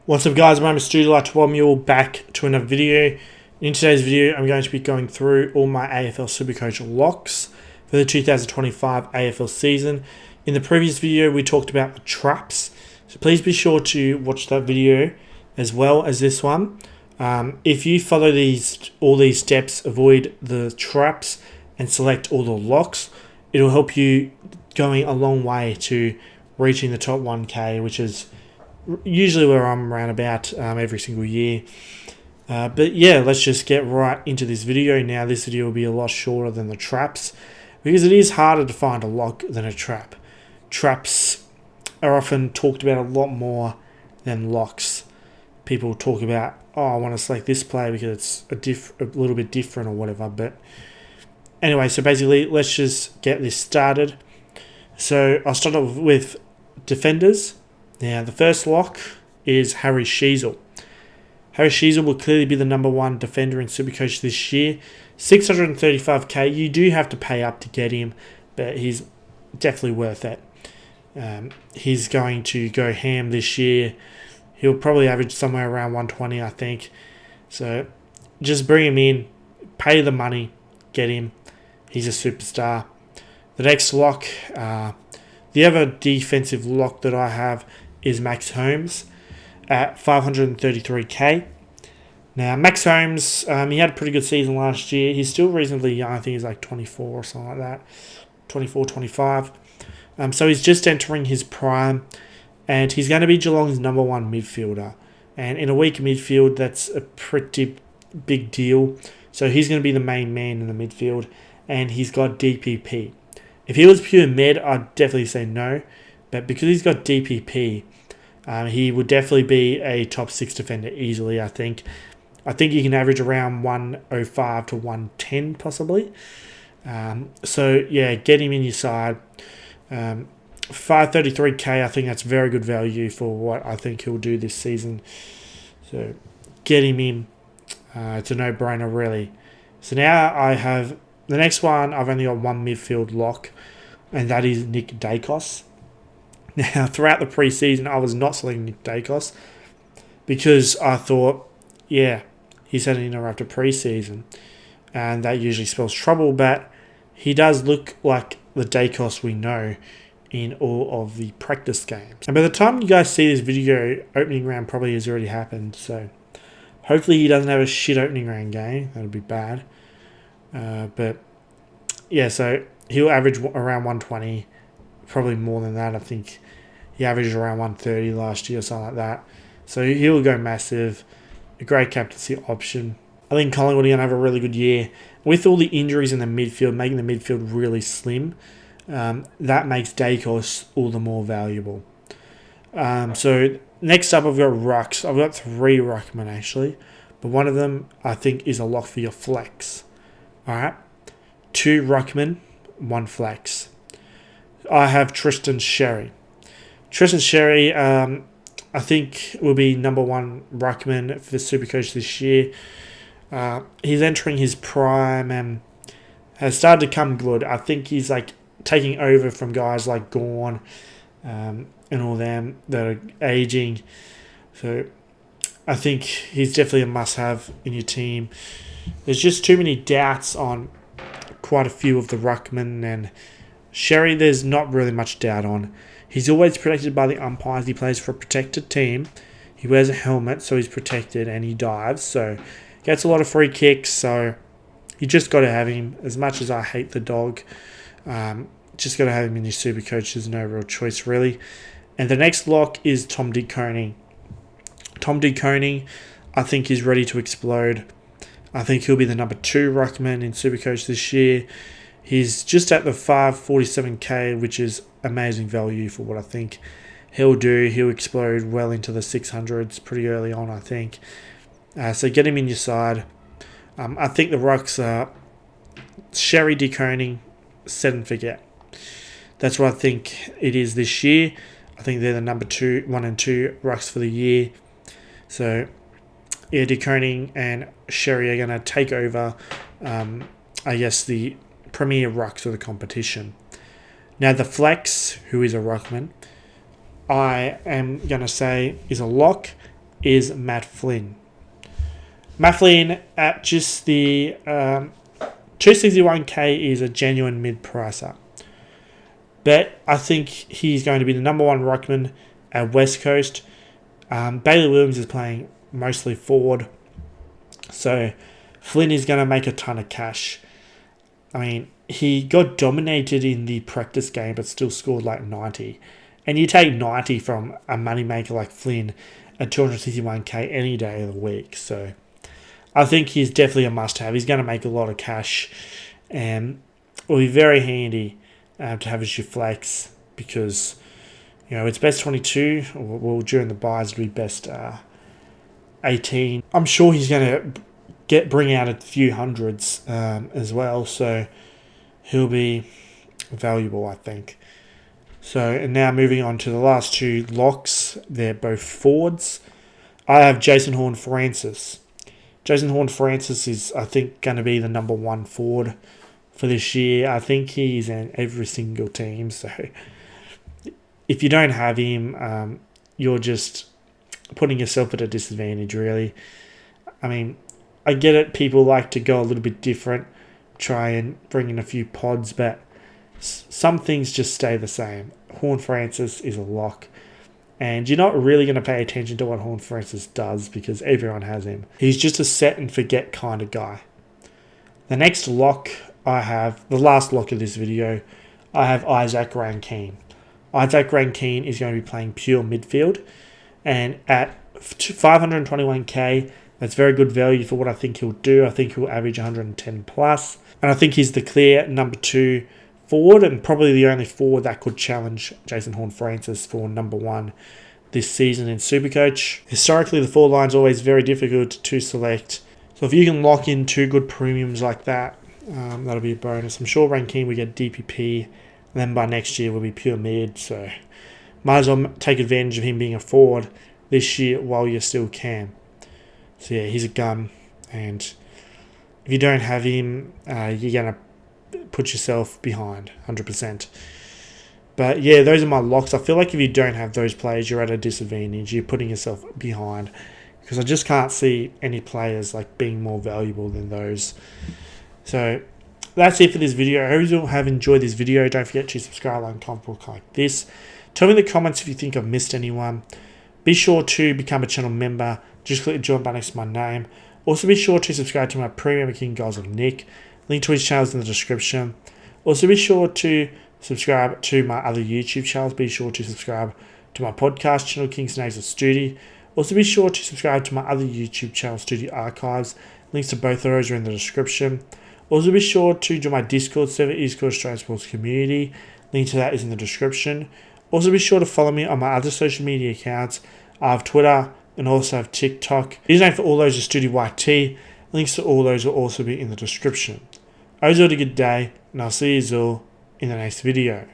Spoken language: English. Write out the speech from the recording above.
What's up guys, my name is Stoody. I'd like to welcome you all back to another video. In today's video, I'm going to be going through all my AFL Supercoach locks for the 2025 AFL season. In the previous video, we talked about the traps, so please be sure to watch that video as well as this one. If you follow all these steps, avoid the traps and select all the locks, it'll help you going a long way to reaching the top 1K, which is usually where I'm around about every single year. But yeah, let's just get right into this video. Now this video will be a lot shorter than the traps because it is harder to find a lock than a trap. Traps are often talked about a lot more than locks. People talk about, oh, I want to select this player because it's a little bit different or whatever. But anyway, so basically let's just get this started. So I'll start off with defenders. Now, the first lock is Harry Sheezel. Harry Sheezel will clearly be the number one defender in Supercoach this year. 635k, you do have to pay up to get him, but he's definitely worth it. He's going to go ham this year. He'll probably average somewhere around 120, I think. So just bring him in, pay the money, get him. He's a superstar. The next lock, the other defensive lock that I have is Max Holmes at 533k. Now, Max Holmes, he had a pretty good season last year. He's still reasonably young. I think he's like 24 or something like that. 24, 25. So he's just entering his prime. And he's going to be Geelong's number one midfielder. And in a weak midfield, that's a pretty big deal. So he's going to be the main man in the midfield. And he's got DPP. If he was pure med, I'd definitely say no. But because he's got DPP, he would definitely be a top 6 defender easily, I think. I think he can average around 105 to 110 possibly. So, yeah, get him in your side. 533k, I think that's very good value for what I think he'll do this season. So, get him in. It's a no-brainer, really. So now I have the next one. I've only got one midfield lock, and that is Nick Daicos. Now, throughout the preseason, I was not selecting Nick Daicos because I thought, yeah, he's had an interrupted preseason, and that usually spells trouble, but he does look like the Daicos we know in all of the practice games. And by the time you guys see this video, opening round probably has already happened, so hopefully he doesn't have a shit opening round game. That would be bad. But, yeah, so he'll average around 120, probably more than that. I think he averaged around 130 last year or something like that. So he'll go massive. A great captaincy option. I think Collingwood are going to have a really good year. With all the injuries in the midfield, making the midfield really slim, that makes Daicos all the more valuable. So next up, I've got rucks. I've got 3 ruckmen actually. But one of them, I think, is a lock for your flex. Alright. 2 ruckmen, 1 flex. I have Tristan Sherry. Tristan Sherry, I think, will be number 1 ruckman for the Supercoach this year. He's entering his prime and has started to come good. I think he's like taking over from guys like Gawn and all them that are aging. So I think he's definitely a must-have in your team. There's just too many doubts on quite a few of the ruckmen, and Sherry, there's not really much doubt on. He's always protected by the umpires. He plays for a protected team. He wears a helmet, so he's protected, and he dives, so gets a lot of free kicks, so you just got to have him. As much as I hate the dog, just got to have him in your Supercoach. There's no real choice, really. And the next lock is Tom De Koning. Tom De Koning, I think, is ready to explode. I think he'll be the number 2 ruckman in Supercoach this year. He's just at the 547k, which is amazing value for what I think he'll do. He'll explode well into the 600s pretty early on, I think. So get him in your side. I think the rucks are Sherry, De Koning, set and forget. That's what I think it is this year. I think they're the number 1 and 2 rucks for the year. So yeah, De Koning and Sherry are going to take over, I guess, the premier rucks of the competition. Now, the flex, who is a ruckman, I am going to say is a lock, is Matt Flynn. Matt Flynn at just the 261k is a genuine mid-pricer. But I think he's going to be the number one ruckman at West Coast. Bailey Williams is playing mostly forward. So Flynn is going to make a ton of cash. I mean, he got dominated in the practice game but still scored like 90. And you take 90 from a moneymaker like Flynn at 261k any day of the week. So I think he's definitely a must-have. He's going to make a lot of cash and will be very handy to have as your flex because, it's best 22. Well, during the buys, it'll be best 18. I'm sure he's going to bring out a few hundreds as well. So he'll be valuable, I think. So, and now moving on to the last two locks. They're both forwards. I have Jason Horne-Francis. Jason Horne-Francis is, I think, going to be the number one forward for this year. I think he's in every single team. So, if you don't have him, you're just putting yourself at a disadvantage, really. I mean, I get it. People like to go a little bit different, try and bring in a few pods, but some things just stay the same. Horne-Francis is a lock. And you're not really going to pay attention to what Horne-Francis does because everyone has him. He's just a set and forget kind of guy. The next lock I have, the last lock of this video, I have Isaac Rankine. Isaac Rankine is going to be playing pure midfield. And at 521k, that's very good value for what I think he'll do. I think he'll average 110 plus. And I think he's the clear number 2 forward and probably the only forward that could challenge Jason Horne-Francis for number 1 this season in Supercoach. Historically, the forward line's always very difficult to select. So if you can lock in 2 good premiums like that, that'll be a bonus. I'm sure Rankine will get DPP, and then by next year will be pure mid. So might as well take advantage of him being a forward this year while you still can. So yeah, he's a gun. And if you don't have him, you're going to put yourself behind 100%. But yeah, those are my locks. I feel like if you don't have those players, you're at a disadvantage. You're putting yourself behind because I just can't see any players like being more valuable than those. So that's it for this video. I hope you all have enjoyed this video. Don't forget to subscribe, like, comment, like this. Tell me in the comments if you think I've missed anyone. Be sure to become a channel member. Just click the join button next to my name. Also be sure to subscribe to my premium King Guys of Nick. Link to his channels in the description. Also be sure to subscribe to my other YouTube channels. Be sure to subscribe to my podcast channel, King's Names of Stoody. Also be sure to subscribe to my other YouTube channel, Stoody Archives. Links to both of those are in the description. Also be sure to join my Discord server, East Coast Australian Sports Community. Link to that is in the description. Also be sure to follow me on my other social media accounts. I have Twitter and also have TikTok. The username for all those is StoodyYT. Links to all those will also be in the description. I hope you all had a good day, and I'll see you all in the next video.